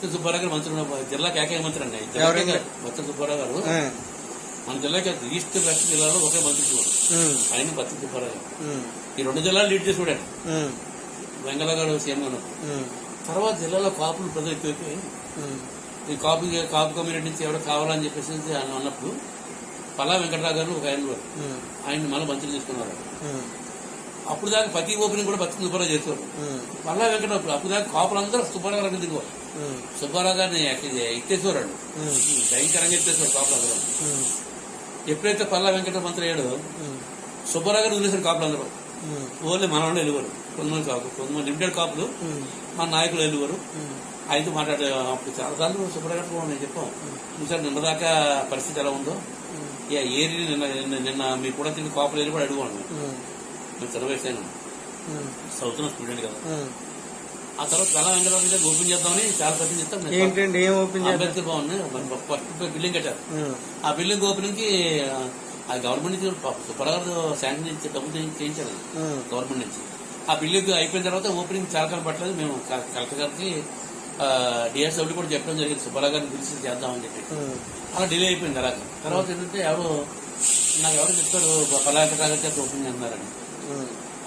బత్తి సుబ్బారావు గారు మంత్రి జిల్లాకి ఏకైక మంత్రి అండి. బత్తి సుబ్బారావు గారు మన జిల్లాకి ఈస్ట్ వెస్ట్ జిల్లాలో ఒకే మంత్రి చూడు ఆయన బత్తి సుబ్బారావు గారు. ఈ 2 జిల్లాలు లీడ్ చేసి చూడాడు వెంగళ గారు సీఎం ఉన్నప్పుడు. తర్వాత జిల్లాలో కాపులు ప్రజలు ఎక్కువైపోయి ఈ కాపు కమ్యూనిటీ నుంచి ఎవరు కావాలని చెప్పేసి ఆయన అన్నప్పుడు పల్లా వెంకటరావు గారు ఒక ఆయన మళ్ళీ మంత్రి తీసుకున్నారు. అప్పుడు దాకా ప్రతి ఓపెనింగ్ కూడా బత్తి సుబ్బారావు చేసేవారు. పల్లా వెంకటరావు అప్పుడు దాకా కాపులందరూ సుబ్బారావు గారు దిగేవారు. సుబ్బారావు గారిని ఎత్తేసేవారు, భయంకరంగా ఎత్తేసేవారు కాపులందరూ. ఎప్పుడైతే పల్లా వెంకటరావు మంత్రి అయ్యాడో సుబ్బారావు గారు వదిలేసారు కాపులందరూ. ఓన్లీ మన వాళ్ళు వెళ్ళేవారు. కొంతమంది లిమిటెడ్ కాపులు మన నాయకులు వెళ్ళేవారు. ఆయనతో మాట్లాడే అప్పుడు చాలాసార్లు సుబ్బారావు గారు నేను చెప్పాం చూసారు నిన్నదాకా పరిస్థితి ఎలా ఉందో. ఏరి నిన్న మీకు కూడా తిరిగి కాపులు వెళ్ళి కూడా అడుగువాను. మేము చదివేసాను, చదువుతున్న స్టూడెంట్ కదా. ఆ తర్వాత పల్లా వెంకటరావు గారు ఓపెన్ చేద్దామని చాలా ప్రయత్నం చేస్తాం. అంబేద్కర్ భవన్ ఫస్ట్ బిల్డింగ్ కట్టారు. ఆ బిల్డింగ్ ఓపెనింగ్ కి ఆ గవర్నమెంట్ నుంచి సుబ్బారావు గారు శాంక్షన్ ఇచ్చి డబ్బులు చేయించారు గవర్నమెంట్ నుంచి. ఆ బిల్డింగ్ అయిపోయిన తర్వాత ఓపెనింగ్ చాలా కాలం పట్టలేదు. మేము కలెక్టర్ గారికి డిఎస్డబ్ల్యూ కూడా చెప్పడం జరిగింది సుబ్బారావు గారిని పిలిచి చేద్దామని చెప్పి. అలా డిలే అయిపోయింది. అలాగే తర్వాత ఏంటంటే ఎవరు చెప్తారు పల్లా వెంకటరావు గారి ఓపెనింగ్ అన్నారని.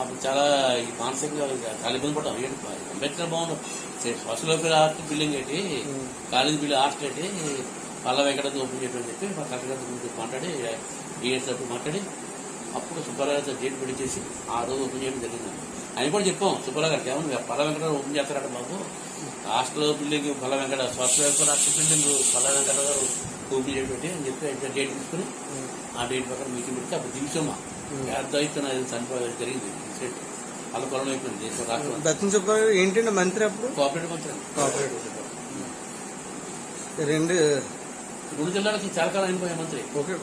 అప్పుడు చాలా మానసికంగా చాలా ఇబ్బంది పడ్డాం. Ambedkar Bhavan social welfare art building ఏంటి, కాలేజ్ బిల్డింగ్ ఆర్ట్ ఏంటి, పల్లా వెంకటరావు ఓపెన్ చేయడం చెప్పి మా కలెక్టర్ గారితో మాట్లాడి డిఎస్డబ్ల్యూ మాట్లాడి అప్పుడు సుబ్బారావు గారితో డేట్ పెట్టి చేసి ఆ రోజు ఓపెన్ చేయడం జరిగింది. ఆయన కూడా చెప్పాం సుబ్బారావు గారికి ఏమన్నా పల్లా వెంకటరావు ఓపెన్ చేస్తారట బాబు, hostel building Palla Venkata social welfare art building Palla Venkatarao garu open చేయడం పెట్టి అని చెప్పి అయితే డేట్ తీసుకుని ఆ డేట్ ప్రకారం మీటింగ్ పెడితే అప్పుడు దివిసమ్మ అర్థం చనిపోవడం జరిగింది. అలా పొలం అయిపోయింది దేశం రాష్ట్రం. బత్తి సుబ్బారావు ఏంటంటే మంత్రి అప్పుడు కోఆపరేటివ్ మంత్రి. రెండు జిల్లాలకి చాలా కాలం అయిపోయా మంత్రి. ఓకే.